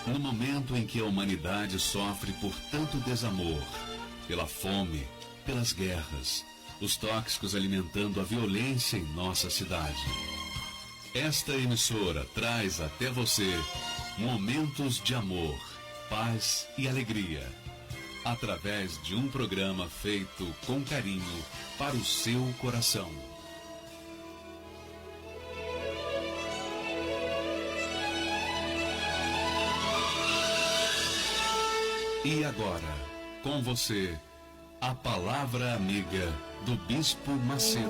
No momento em que a humanidade sofre por tanto desamor, pela fome, pelas guerras, os tóxicos alimentando a violência em nossa cidade. Esta emissora traz até você momentos de amor, paz e alegria, através de um programa feito com carinho para o seu coração. E agora, com você, a Palavra Amiga do Bispo Macedo.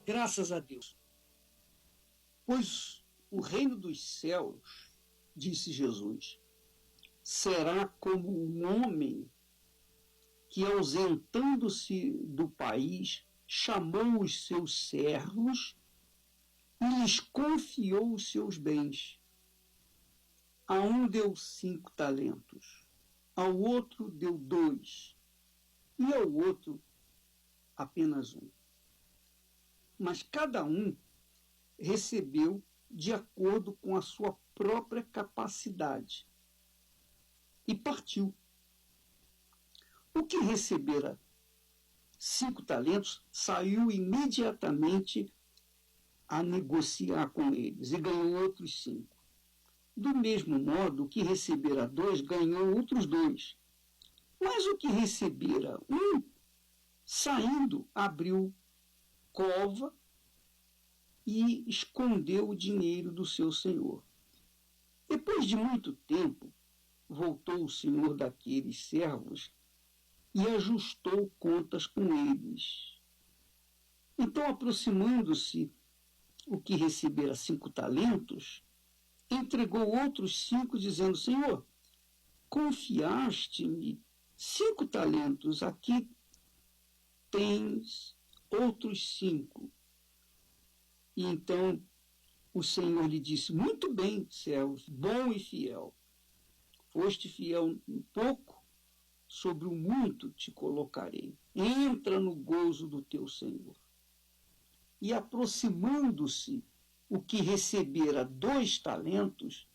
Graças a Deus. Pois o reino dos céus, disse Jesus, será como um homem que, ausentando-se do país, chamou os seus servos e lhes confiou os seus bens. A um deu 5 talentos, ao outro deu 2, e ao outro apenas 1. Mas cada um recebeu de acordo com a sua própria capacidade e partiu. O que recebera 5 talentos saiu imediatamente a negociar com eles e ganhou outros 5. Do mesmo modo, o que recebera 2 ganhou outros 2. Mas o que recebera 1, saindo, abriu cova e escondeu o dinheiro do seu senhor. Depois de muito tempo, voltou o senhor daqueles servos e ajustou contas com eles. Então, aproximando-se o que recebera 5 talentos, entregou outros 5, dizendo: Senhor, confiaste-me 5 talentos, aqui tens outros 5. E então o Senhor lhe disse: muito bem, servo, bom e fiel. Foste fiel no pouco, sobre o muito te colocarei. Entra no gozo do teu Senhor. E aproximando-se o que recebera 2 talentos,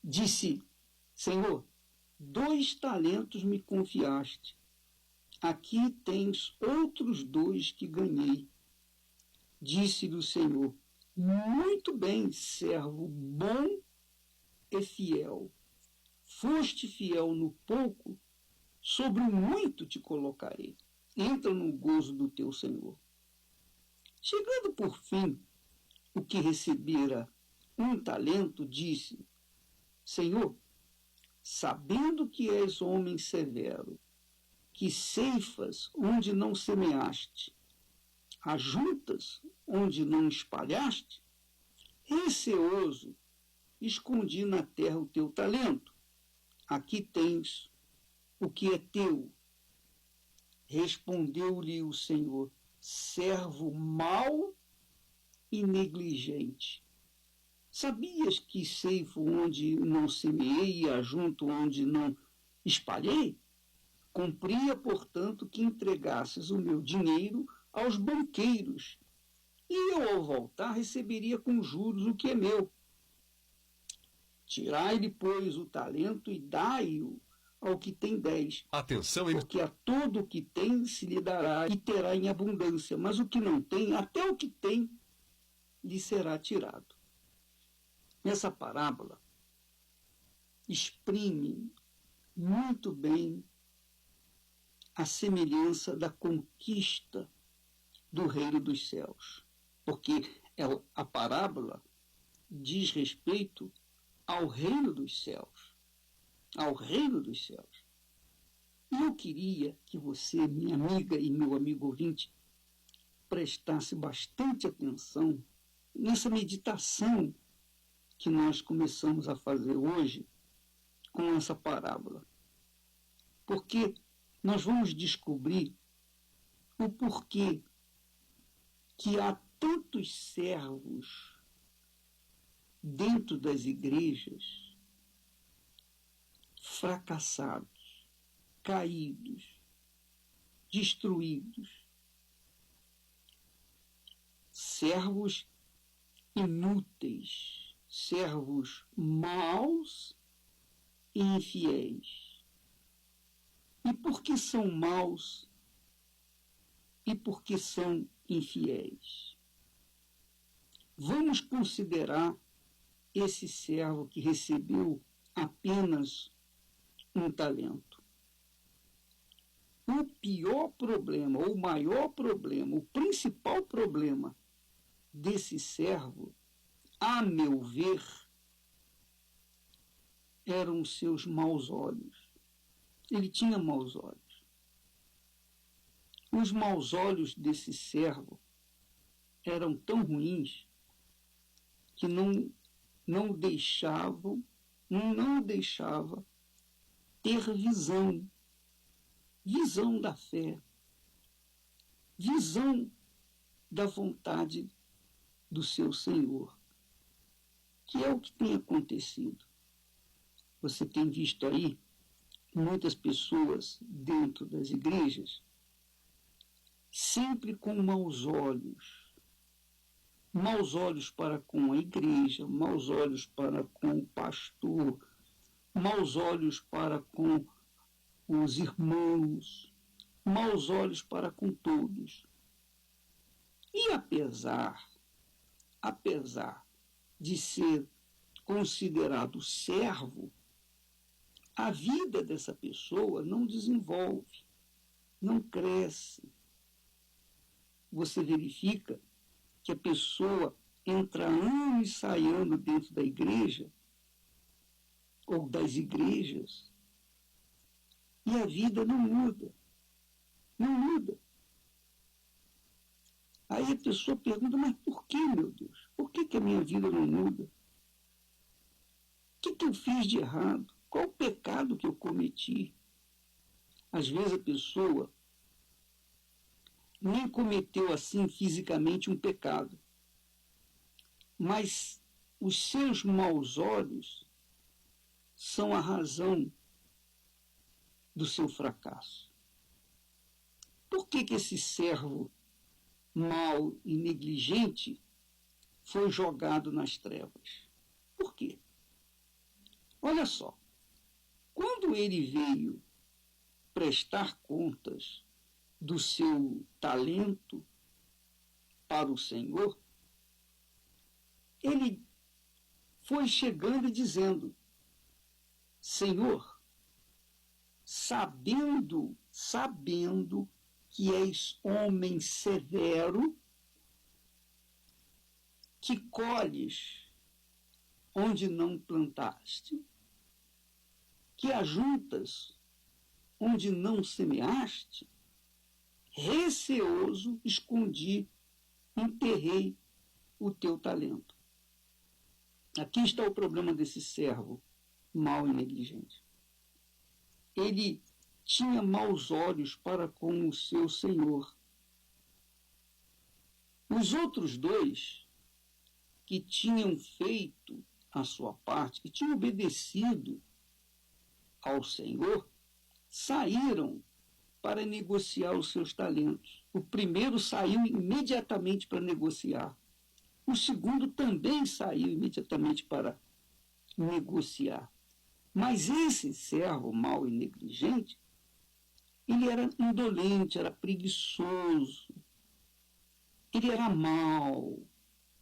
disse: Senhor, 2 talentos me confiaste. Aqui tens outros 2 que ganhei. Disse-lhe o Senhor: muito bem, servo bom e fiel. Foste fiel no pouco, sobre o muito te colocarei. Entra no gozo do teu Senhor. Chegando por fim, o que recebera 1 talento, disse: Senhor, sabendo que és homem severo, que ceifas onde não semeaste, ajuntas onde não espalhaste, receoso, escondi na terra o teu talento. Aqui tens o que é teu. Respondeu-lhe o Senhor: servo mau e negligente. Sabias que ceifo onde não semeei e ajunto onde não espalhei? Cumpria, portanto, que entregasses o meu dinheiro aos banqueiros, e eu, ao voltar, receberia com juros o que é meu. Tirai-lhe, pois, o talento e dai-o ao que tem 10. Atenção, porque a todo o que tem se lhe dará e terá em abundância, mas o que não tem, até o que tem, lhe será tirado. Essa parábola exprime muito bem a semelhança da conquista do reino dos céus, porque a parábola diz respeito ao reino dos céus, ao reino dos céus. E eu queria que você, minha amiga e meu amigo ouvinte, prestasse bastante atenção nessa meditação que nós começamos a fazer hoje com essa parábola. Porque nós vamos descobrir o porquê que há tantos servos dentro das igrejas fracassados, caídos, destruídos, servos inúteis, servos maus e infiéis. E por que são maus e por que são infiéis? Vamos considerar esse servo que recebeu apenas um talento. O pior problema, ou o maior problema, o principal problema desse servo, a meu ver, eram os seus maus olhos. Ele tinha maus olhos. Os maus olhos desse servo eram tão ruins que não deixava ter visão da fé, visão da vontade do seu Senhor, que é o que tem acontecido. Você tem visto aí muitas pessoas dentro das igrejas sempre com maus olhos para com a igreja, maus olhos para com o pastor, maus olhos para com os irmãos, maus olhos para com todos. E apesar de ser considerado servo, a vida dessa pessoa não desenvolve, não cresce. Você verifica que a pessoa entra ano e sai ano dentro da igreja ou das igrejas e a vida não muda. Não muda. Aí a pessoa pergunta, mas por que, meu Deus? Por que a minha vida não muda? O que eu fiz de errado? Qual o pecado que eu cometi? Às vezes a pessoa nem cometeu assim fisicamente um pecado, mas os seus maus olhos são a razão do seu fracasso. Por que esse servo mau e negligente foi jogado nas trevas? Por quê? Olha só, quando ele veio prestar contas do seu talento para o Senhor, ele foi chegando e dizendo, Senhor, sabendo que és homem severo, que colhes onde não plantaste, que ajuntas onde não semeaste, receoso enterrei o teu talento. Aqui está o problema desse servo mau e negligente. Ele tinha maus olhos para com o seu Senhor. Os outros dois, que tinham feito a sua parte, que tinham obedecido ao Senhor, saíram para negociar os seus talentos. O primeiro saiu imediatamente para negociar. O segundo também saiu imediatamente para negociar. Mas esse servo mau e negligente, ele era indolente, era preguiçoso, ele era mau,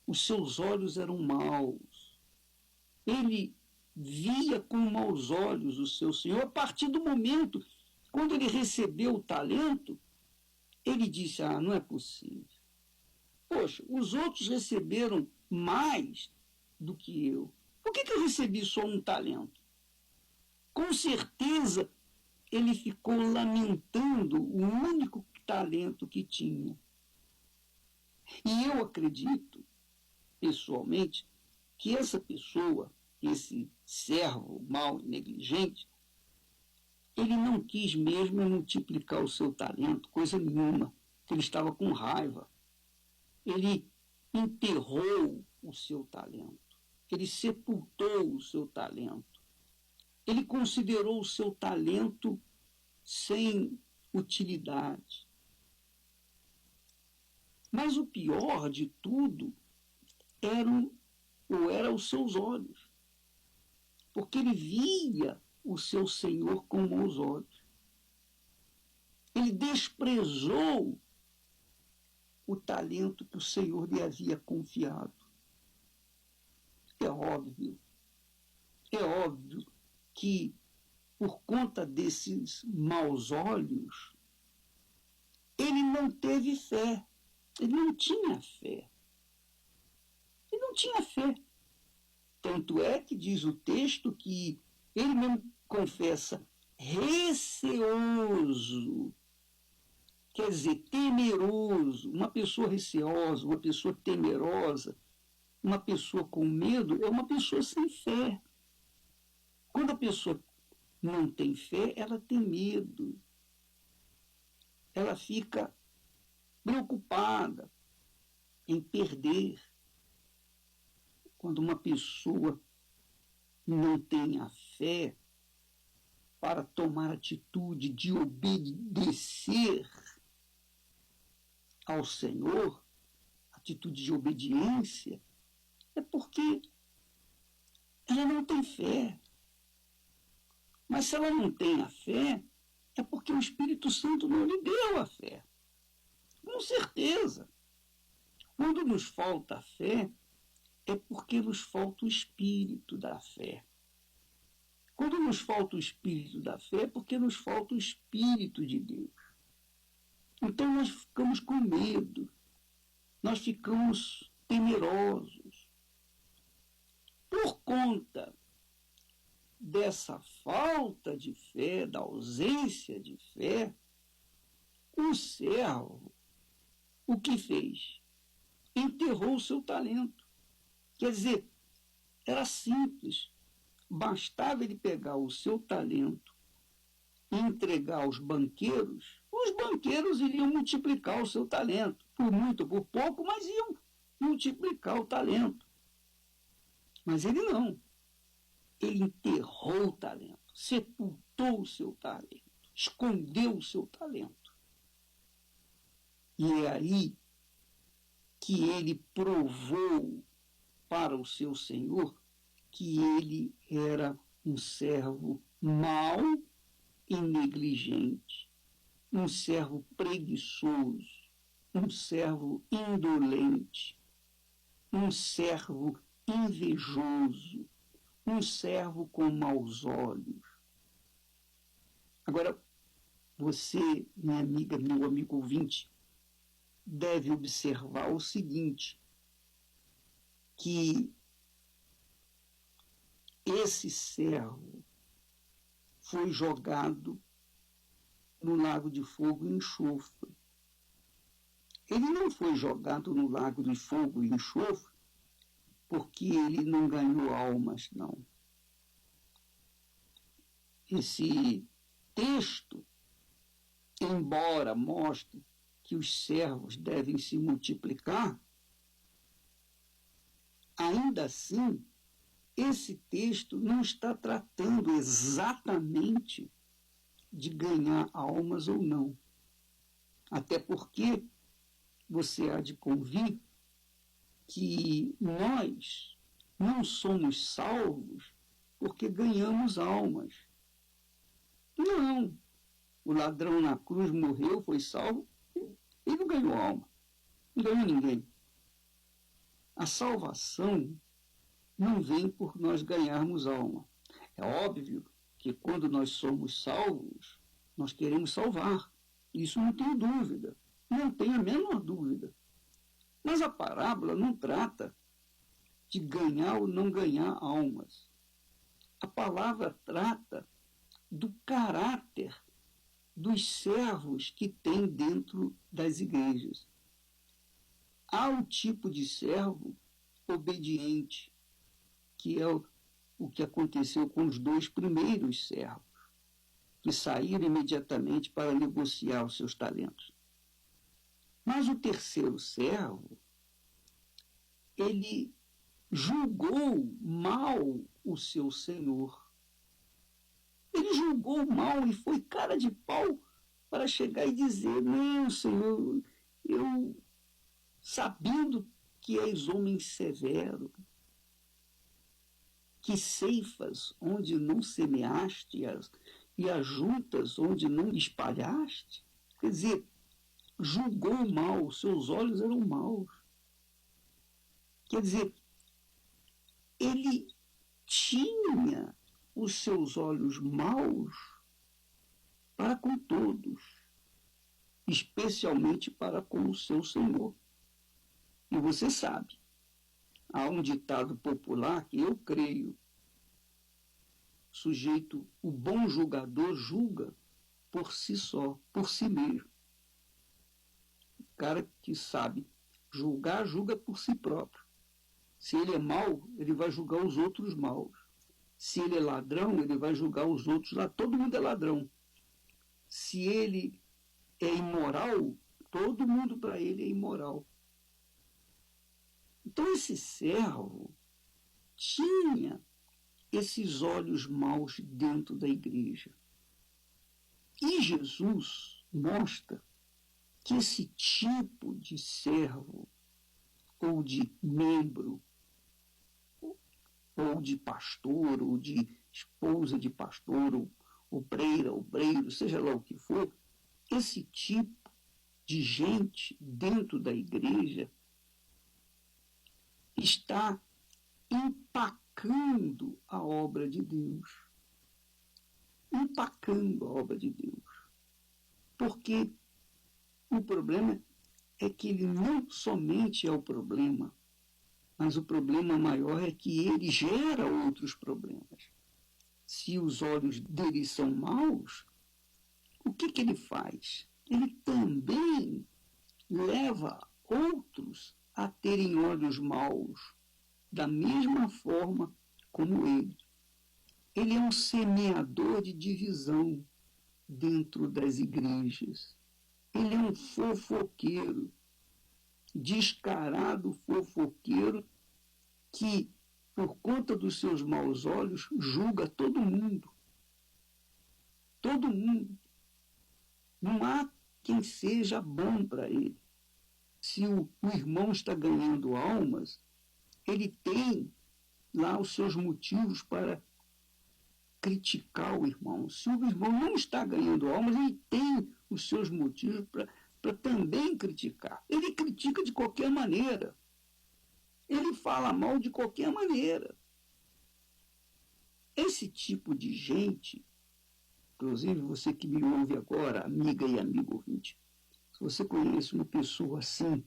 os seus olhos eram maus. Ele via com maus olhos o seu Senhor. A partir do momento, quando ele recebeu o talento, ele disse, não é possível. Poxa, os outros receberam mais do que eu. Por que eu recebi só um talento? Com certeza, ele ficou lamentando o único talento que tinha. E eu acredito, pessoalmente, que essa pessoa, esse servo mau e negligente, ele não quis mesmo multiplicar o seu talento, coisa nenhuma, que ele estava com raiva. ele enterrou o seu talento, ele sepultou o seu talento, ele considerou o seu talento sem utilidade. Mas o pior de tudo eram os seus olhos, porque ele via o seu Senhor com maus olhos. Ele desprezou o talento que o Senhor lhe havia confiado. É óbvio que, por conta desses maus olhos, ele não teve fé, ele não tinha fé. Ele não tinha fé. Tanto é que diz o texto que ele mesmo confessa receoso, quer dizer, temeroso. Uma pessoa receosa, uma pessoa temerosa, uma pessoa com medo é uma pessoa sem fé. Quando a pessoa não tem fé, ela tem medo. Ela fica preocupada em perder. Quando uma pessoa não tem a fé para tomar atitude de obedecer ao Senhor, atitude de obediência, é porque ela não tem fé. Mas se ela não tem a fé, é porque o Espírito Santo não lhe deu a fé. Com certeza. Quando nos falta a fé, é porque nos falta o espírito da fé. Quando nos falta o espírito da fé, é porque nos falta o Espírito de Deus. Então nós ficamos com medo, nós ficamos temerosos. Por conta dessa falta de fé, da ausência de fé, o servo, o que fez? Enterrou o seu talento. Quer dizer, era simples. Bastava ele pegar o seu talento e entregar aos banqueiros, os banqueiros iriam multiplicar o seu talento. Por muito ou por pouco, mas iam multiplicar o talento. Mas ele não. Ele enterrou o talento, sepultou o seu talento, escondeu o seu talento. E é aí que ele provou para o seu Senhor que ele era um servo mau e negligente, um servo preguiçoso, um servo indolente, um servo invejoso, um servo com maus olhos. Agora, você, minha amiga, meu amigo ouvinte, deve observar o seguinte, que esse servo foi jogado no lago de fogo e enxofre. Ele não foi jogado no lago de fogo e enxofre porque ele não ganhou almas, não. Esse texto, embora mostre que os servos devem se multiplicar, ainda assim, esse texto não está tratando exatamente de ganhar almas ou não. Até porque você há de convir que nós não somos salvos porque ganhamos almas. Não. O ladrão na cruz morreu, foi salvo, ele não ganhou alma. Não ganhou ninguém. A salvação não vem por nós ganharmos alma. É óbvio que quando nós somos salvos, nós queremos salvar. Isso não tem dúvida. Não tem a menor dúvida. Mas a parábola não trata de ganhar ou não ganhar almas. A palavra trata do caráter dos servos que tem dentro das igrejas. Há um tipo de servo obediente, que é o que aconteceu com os 2 primeiros servos, que saíram imediatamente para negociar os seus talentos. Mas o terceiro servo, ele julgou mal o seu senhor. Ele julgou mal e foi cara de pau para chegar e dizer: não, senhor, eu, sabendo que és homem severo, que ceifas onde não semeaste e ajuntas onde não espalhaste. Quer dizer, julgou mal, seus olhos eram maus. Quer dizer, ele tinha os seus olhos maus para com todos, especialmente para com o seu Senhor. E você sabe, há um ditado popular que eu creio: sujeito, o bom julgador julga por si só, por si mesmo. O cara que sabe julgar, julga por si próprio. Se ele é mau, ele vai julgar os outros maus. Se ele é ladrão, ele vai julgar os outros lá. Todo mundo é ladrão. Se ele é imoral, todo mundo para ele é imoral. Então esse servo tinha esses olhos maus dentro da igreja. E Jesus mostra que esse tipo de servo, ou de membro, ou de pastor, ou de esposa de pastor, ou obreiro, seja lá o que for, esse tipo de gente dentro da igreja está empacando a obra de Deus. Empacando a obra de Deus. Porque o problema é que ele não somente é o problema, mas o problema maior é que ele gera outros problemas. Se os olhos dele são maus, o que ele faz? Ele também leva outros a terem olhos maus, da mesma forma como ele. Ele é um semeador de divisão dentro das igrejas. Ele é um fofoqueiro, descarado fofoqueiro, que, por conta dos seus maus olhos, julga todo mundo. Todo mundo. Não há quem seja bom para ele. Se o irmão está ganhando almas, ele tem lá os seus motivos para criticar o irmão. Se o irmão não está ganhando almas, ele tem os seus motivos para também criticar. Ele critica de qualquer maneira. Ele fala mal de qualquer maneira. Esse tipo de gente, inclusive você que me ouve agora, amiga e amigo ouvinte, se você conhece uma pessoa assim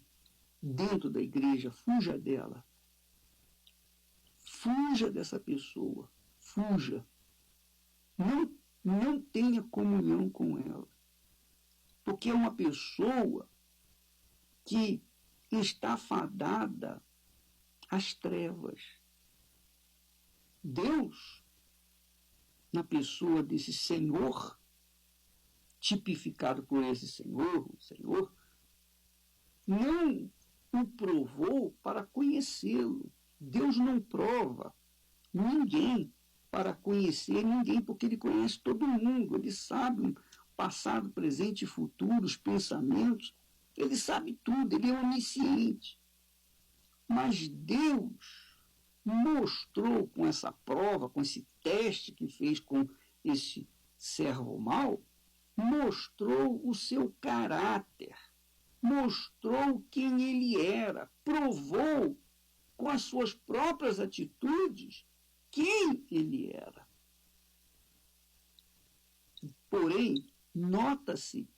dentro da igreja, fuja dela. Fuja dessa pessoa. Fuja. Não tenha comunhão com ela. Porque é uma pessoa que está fadada às trevas. Deus, na pessoa desse Senhor, tipificado por esse Senhor, o Senhor, não o provou para conhecê-lo. Deus não prova ninguém para conhecer ninguém, porque ele conhece todo mundo, ele sabe o passado, presente e futuro, os pensamentos, ele sabe tudo, ele é onisciente. Mas Deus mostrou com essa prova, com esse teste que fez com esse servo mau, mostrou o seu caráter, mostrou quem ele era, provou com as suas próprias atitudes quem ele era. Porém, nota-se,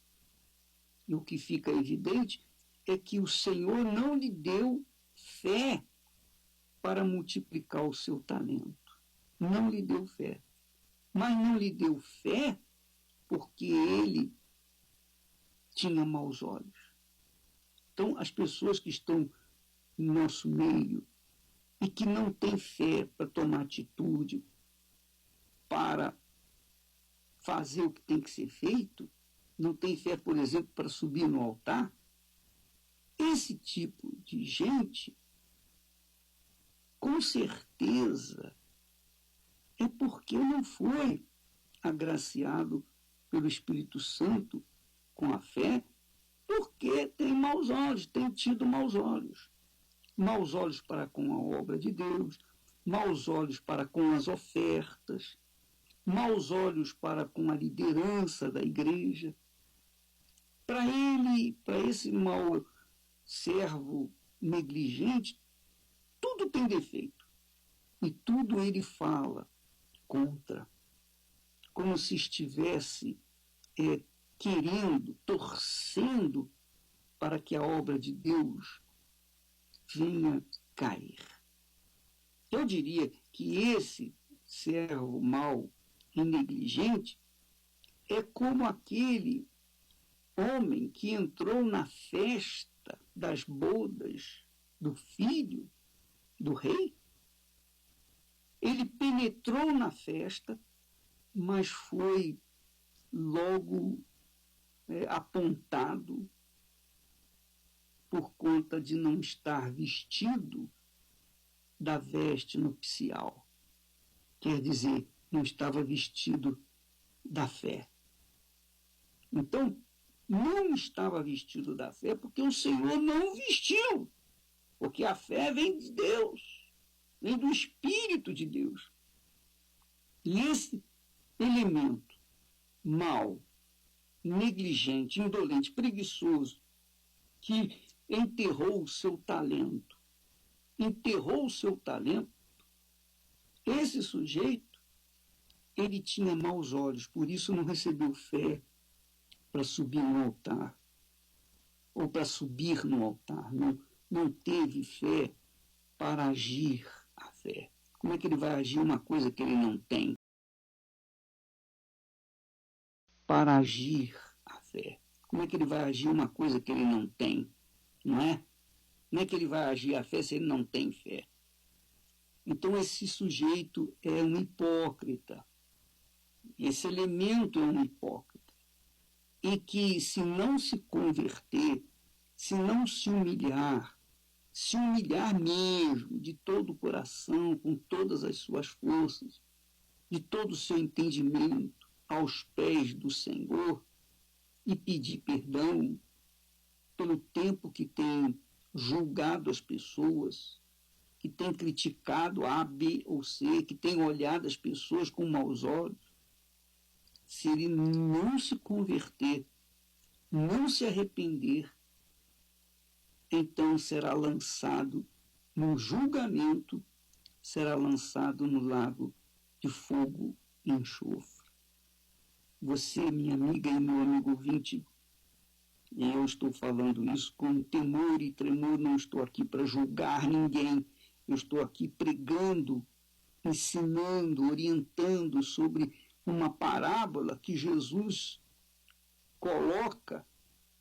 e o que fica evidente, é que o Senhor não lhe deu fé para multiplicar o seu talento. Não lhe deu fé. Mas não lhe deu fé porque ele tinha maus olhos. Então, as pessoas que estão no nosso meio e que não têm fé para tomar atitude, para fazer o que tem que ser feito, não tem fé, por exemplo, para subir no altar, esse tipo de gente com certeza é porque não foi agraciado pelo Espírito Santo com a fé, porque tem maus olhos, tem tido maus olhos. Maus olhos para com a obra de Deus, maus olhos para com as ofertas, maus olhos para com a liderança da igreja. Para ele, para esse mau servo negligente, tudo tem defeito. E tudo ele fala contra, como se estivesse querendo, torcendo para que a obra de Deus venha cair. Eu diria que esse servo mau e negligente é como aquele homem que entrou na festa das bodas do filho do rei. Ele penetrou na festa, mas foi logo apontado por conta de não estar vestido da veste nupcial. Quer dizer, não estava vestido da fé. Então, não estava vestido da fé porque o Senhor não vestiu. Porque a fé vem de Deus, vem do Espírito de Deus. E esse elemento mau, negligente, indolente, preguiçoso, que enterrou o seu talento, esse sujeito, ele tinha maus olhos, por isso não recebeu fé para subir no altar, ou para subir no altar, não teve fé para agir a fé. Como é que ele vai agir uma coisa que ele não tem? Para agir a fé. Como é que ele vai agir uma coisa que ele não tem? Não é? Como é que ele vai agir a fé se ele não tem fé? Então esse sujeito é um hipócrita. Esse elemento é um hipócrita. E que se não se converter, se não se humilhar mesmo, de todo o coração, com todas as suas forças, de todo o seu entendimento, aos pés do Senhor, e pedir perdão pelo tempo que tem julgado as pessoas, que tem criticado A, B ou C, que tem olhado as pessoas com maus olhos. Se ele não se converter, não se arrepender, então será lançado num julgamento, será lançado no lago de fogo e enxofre. Você, minha amiga e meu amigo ouvinte, e eu estou falando isso com temor e tremor, não estou aqui para julgar ninguém, eu estou aqui pregando, ensinando, orientando sobre uma parábola que Jesus coloca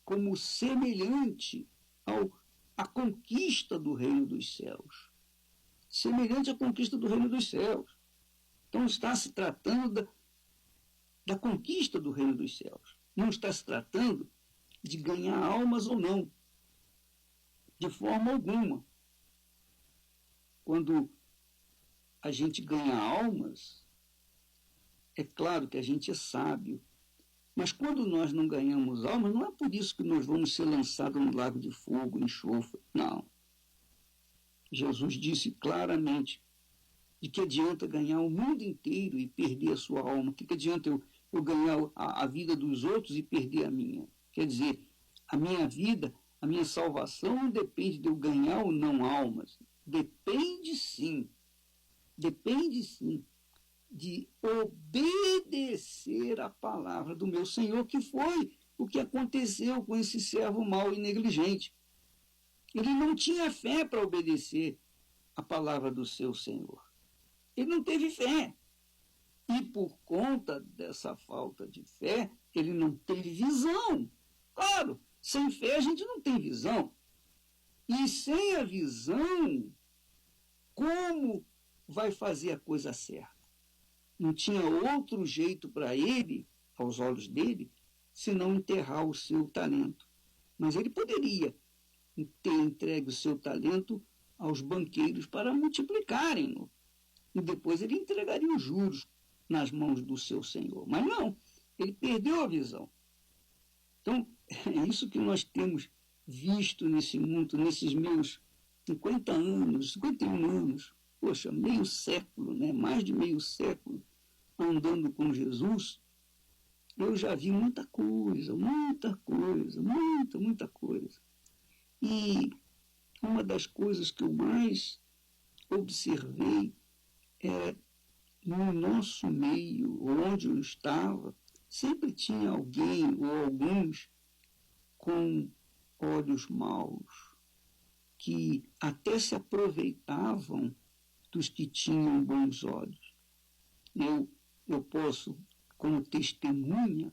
como semelhante à conquista do reino dos céus. Semelhante à conquista do reino dos céus. Então está se tratando da conquista do reino dos céus. Não está se tratando de ganhar almas ou não. De forma alguma. Quando a gente ganha almas, é claro que a gente é sábio. Mas quando nós não ganhamos almas, não é por isso que nós vamos ser lançados no lago de fogo, enxofre. Não. Jesus disse claramente: de que adianta ganhar o mundo inteiro e perder a sua alma? O que adianta eu ganhar a vida dos outros e perder a minha? Quer dizer, a minha vida, a minha salvação não depende de eu ganhar ou não almas. Depende sim de obedecer a palavra do meu Senhor, que foi o que aconteceu com esse servo mau e negligente. Ele não tinha fé para obedecer a palavra do seu Senhor. Ele não teve fé. E por conta dessa falta de fé, ele não teve visão. Claro, sem fé a gente não tem visão. E sem a visão, como vai fazer a coisa certa? Não tinha outro jeito para ele, aos olhos dele, senão enterrar o seu talento. Mas ele poderia ter entregue o seu talento aos banqueiros para multiplicarem-no. E depois ele entregaria os juros nas mãos do seu senhor. Mas não, ele perdeu a visão. Então, é isso que nós temos visto nesse mundo, nesses meus 50 anos, 51 anos, poxa, meio século, né? Mais de meio século andando com Jesus, eu já vi muita coisa, muita coisa. E uma das coisas que eu mais observei é no nosso meio, onde eu estava, sempre tinha alguém ou alguns com olhos maus, que até se aproveitavam dos que tinham bons olhos. Eu posso, como testemunha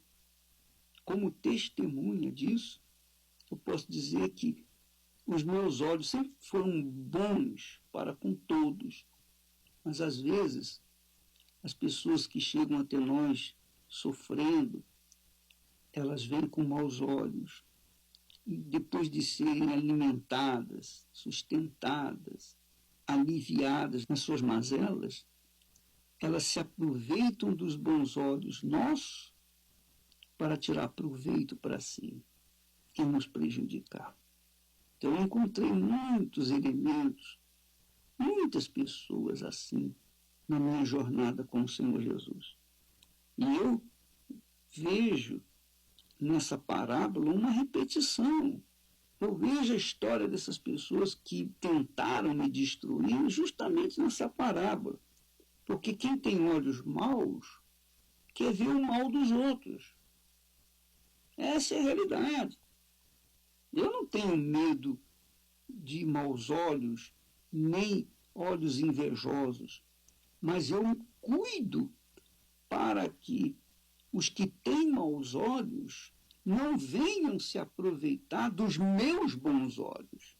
disso, eu posso dizer que os meus olhos sempre foram bons para com todos, mas às vezes as pessoas que chegam até nós sofrendo, elas vêm com maus olhos. E depois de serem alimentadas, sustentadas, aliviadas nas suas mazelas, elas se aproveitam dos bons olhos nossos para tirar proveito para si e nos prejudicar. Então eu encontrei muitos elementos, muitas pessoas assim, na minha jornada com o Senhor Jesus. E eu vejo nessa parábola uma repetição. Eu vejo a história dessas pessoas que tentaram me destruir justamente nessa parábola. Porque quem tem olhos maus quer ver o mal dos outros. Essa é a realidade. Eu não tenho medo de maus olhos, nem olhos invejosos, mas eu cuido para que os que têm maus olhos não venham se aproveitar dos meus bons olhos.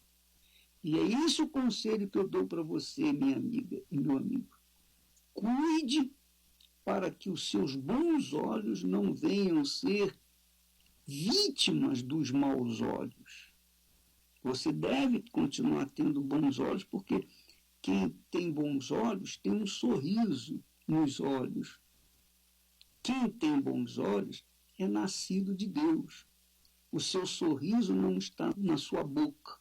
E é esse o conselho que eu dou para você, minha amiga e meu amigo. Cuide para que os seus bons olhos não venham ser vítimas dos maus olhos. Você deve continuar tendo bons olhos, porque quem tem bons olhos tem um sorriso nos olhos. Quem tem bons olhos é nascido de Deus. O seu sorriso não está na sua boca,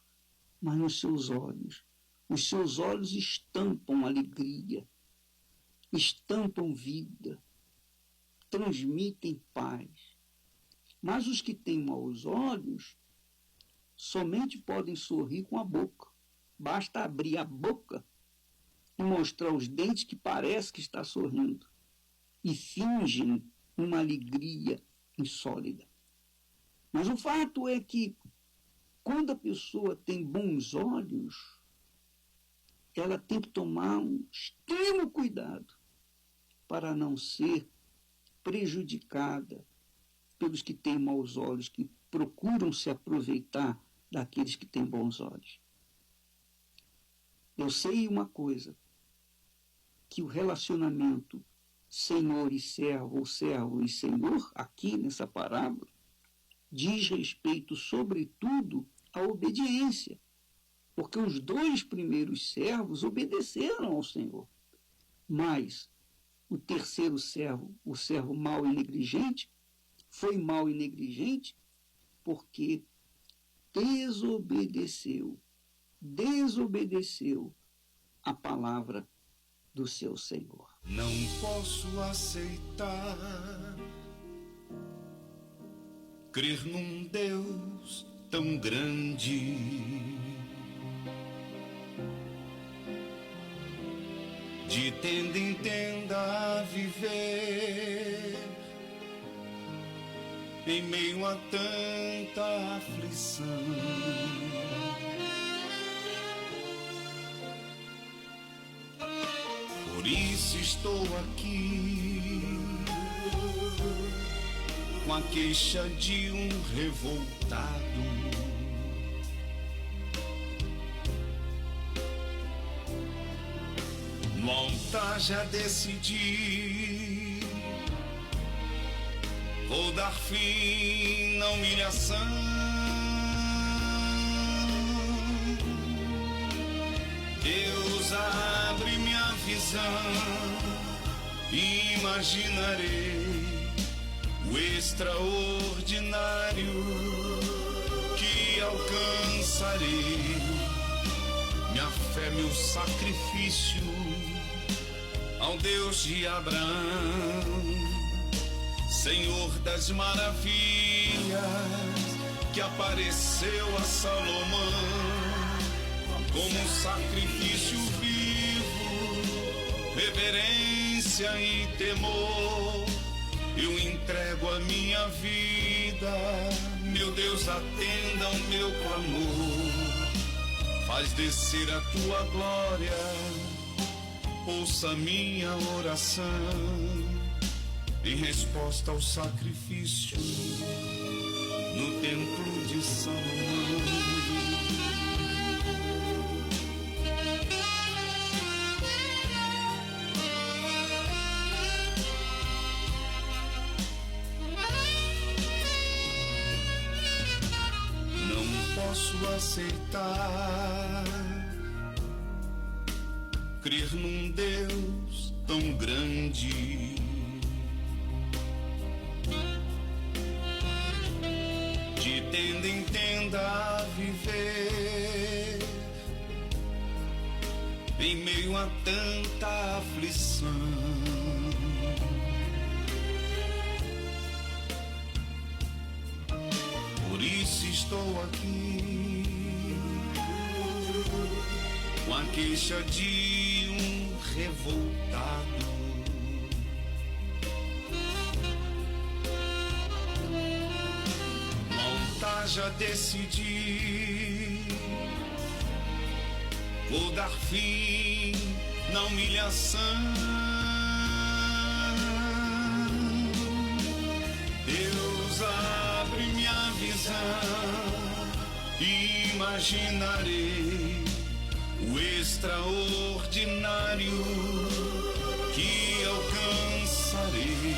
mas nos seus olhos. Os seus olhos estampam alegria, estampam vida, transmitem paz. Mas os que têm maus olhos somente podem sorrir com a boca. Basta abrir a boca e mostrar os dentes que parece que está sorrindo. E fingem uma alegria insólita. Mas o fato é que, quando a pessoa tem bons olhos, ela tem que tomar um extremo cuidado para não ser prejudicada pelos que têm maus olhos, que procuram se aproveitar daqueles que têm bons olhos. Eu sei uma coisa, que o relacionamento senhor e servo, ou servo e senhor, aqui nessa parábola, diz respeito, sobretudo, à obediência. Porque os dois primeiros servos obedeceram ao Senhor. Mas o terceiro servo, o servo mau e negligente, foi mau e negligente porque desobedeceu a palavra do seu Senhor. Não posso aceitar crer num Deus tão grande, de tenda em tenda viver em meio a tanta aflição. Por isso estou aqui, com a queixa de um revoltado, no altar já decidi, vou dar fim na humilhação. visão, imaginarei o extraordinário que alcançarei. Minha fé, meu sacrifício ao Deus de Abraão, Senhor das maravilhas, que apareceu a Salomão como um sacrifício vivo, reverência e temor. Eu entrego a minha vida, meu Deus, atenda ao meu clamor. Faz descer a tua glória, ouça minha oração, em resposta ao sacrifício no templo de Salomão. Posso aceitar crer num Deus tão grande, de tenda em tenda viver em meio a tanta aflição. Por isso estou aqui, com a queixa de um revoltado. Montar já decidi, vou dar fim na humilhação. Deus, abre minha visão, imaginarei o extraordinário que alcançarei.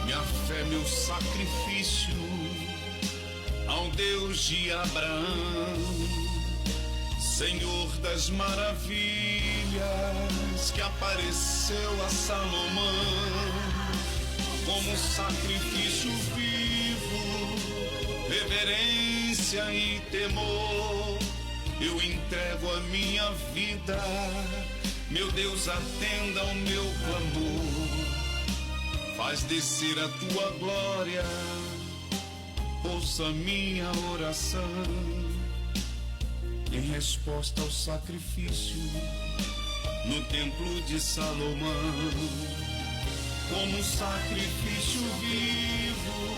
Minha fé, meu sacrifício ao Deus de Abraão, Senhor das maravilhas, que apareceu a Salomão como um sacrifício vivo, reverência e temor. Eu entrego a minha vida, meu Deus, atenda ao meu clamor. Faz descer a tua glória, ouça minha oração, em resposta ao sacrifício no templo de Salomão. Como um sacrifício vivo,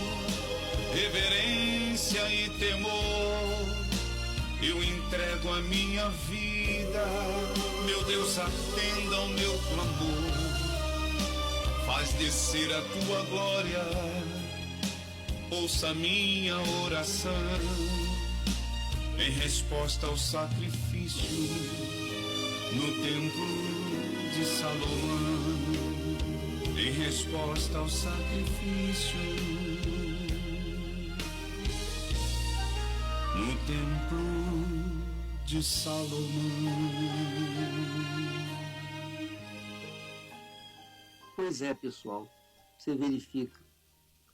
reverência e temor, eu entrego a minha vida, meu Deus, atenda ao meu clamor. Faz descer a tua glória, ouça minha oração, em resposta ao sacrifício no templo de Salomão. Em resposta ao sacrifício no templo de Salomão. Pois é, pessoal, você verifica,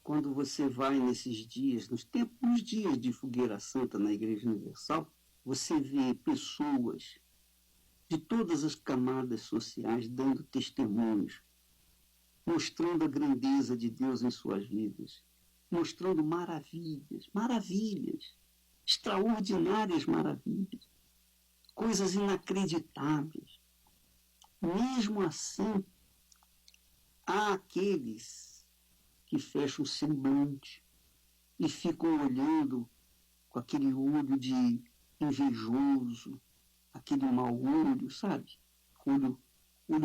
quando você vai nesses dias, nos dias de Fogueira Santa na Igreja Universal, você vê pessoas de todas as camadas sociais dando testemunhos, mostrando a grandeza de Deus em suas vidas, mostrando maravilhas, extraordinárias maravilhas, coisas inacreditáveis. Mesmo assim, há aqueles que fecham o semblante e ficam olhando com aquele olho de invejoso, aquele mau olho, sabe? Olho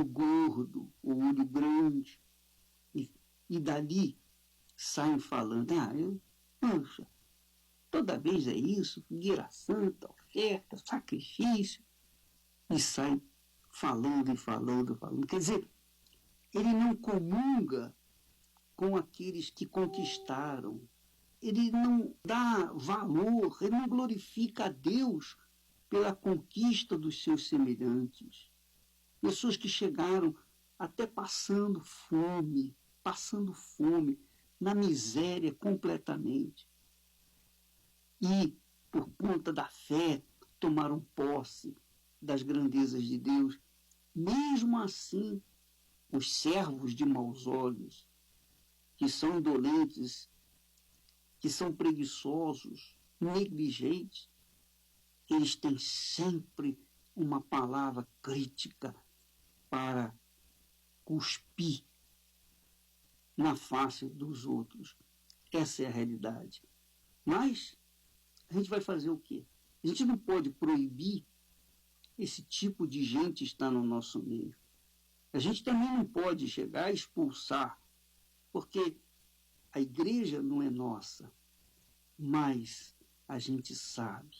gordo, o olho grande. E dali saem falando, poxa, toda vez é isso, fogueira santa, oferta, sacrifício, e sai falando. Quer dizer, ele não comunga com aqueles que conquistaram, ele não dá valor, ele não glorifica a Deus pela conquista dos seus semelhantes. pessoas que chegaram até passando fome, na miséria completamente. E, por conta da fé, tomaram posse das grandezas de Deus. Mesmo assim, os servos de maus olhos, que são indolentes, que são preguiçosos, negligentes, eles têm sempre uma palavra crítica para cuspir na face dos outros. Essa é a realidade. Mas a gente vai fazer o quê? A gente não pode proibir esse tipo de gente estar no nosso meio. A gente também não pode chegar a expulsar, porque a igreja não é nossa, mas a gente sabe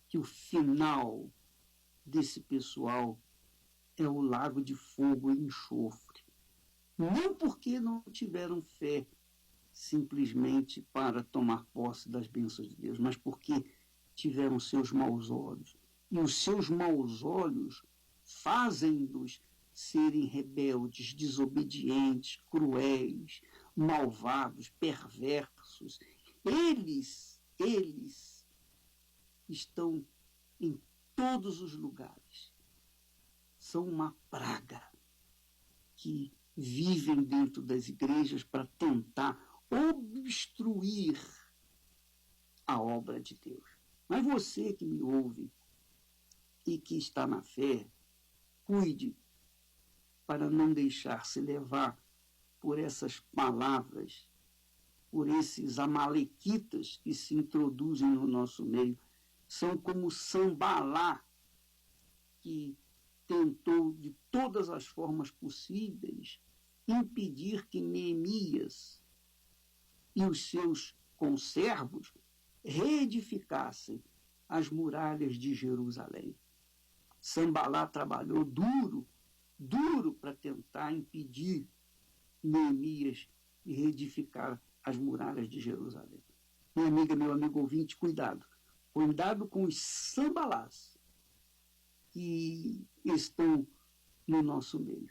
que o final desse pessoal é o lago de fogo e enxofre. Não porque não tiveram fé simplesmente para tomar posse das bênçãos de Deus, mas porque tiveram seus maus olhos. E os seus maus olhos fazem-nos serem rebeldes, desobedientes, cruéis, malvados, perversos. Eles estão em todos os lugares. São uma praga que vivem dentro das igrejas para tentar obstruir a obra de Deus. Mas você que me ouve e que está na fé, cuide para não deixar-se levar por essas palavras, por esses amalequitas que se introduzem no nosso meio. São como Sambalá, que tentou de todas as formas possíveis impedir que Neemias e os seus conservos reedificassem as muralhas de Jerusalém. Sambalá trabalhou duro para tentar impedir Neemias de reedificar as muralhas de Jerusalém. Minha amiga, meu amigo ouvinte, cuidado. Cuidado com os sambalás que estão no nosso meio.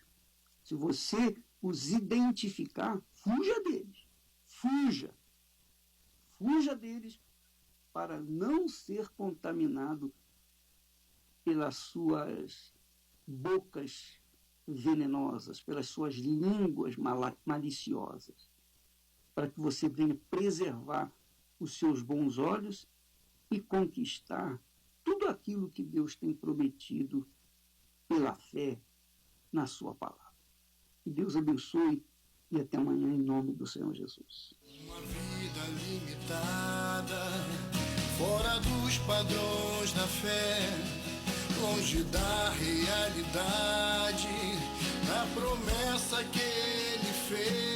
Se você os identificar, fuja deles. Fuja deles para não ser contaminado pelas suas bocas venenosas, pelas suas línguas maliciosas, para que você venha preservar os seus bons olhos e conquistar tudo aquilo que Deus tem prometido pela fé na sua palavra. Que Deus abençoe e até amanhã em nome do Senhor Jesus. Uma vida limitada, fora dos padrões da fé, longe da realidade, da promessa que Ele fez.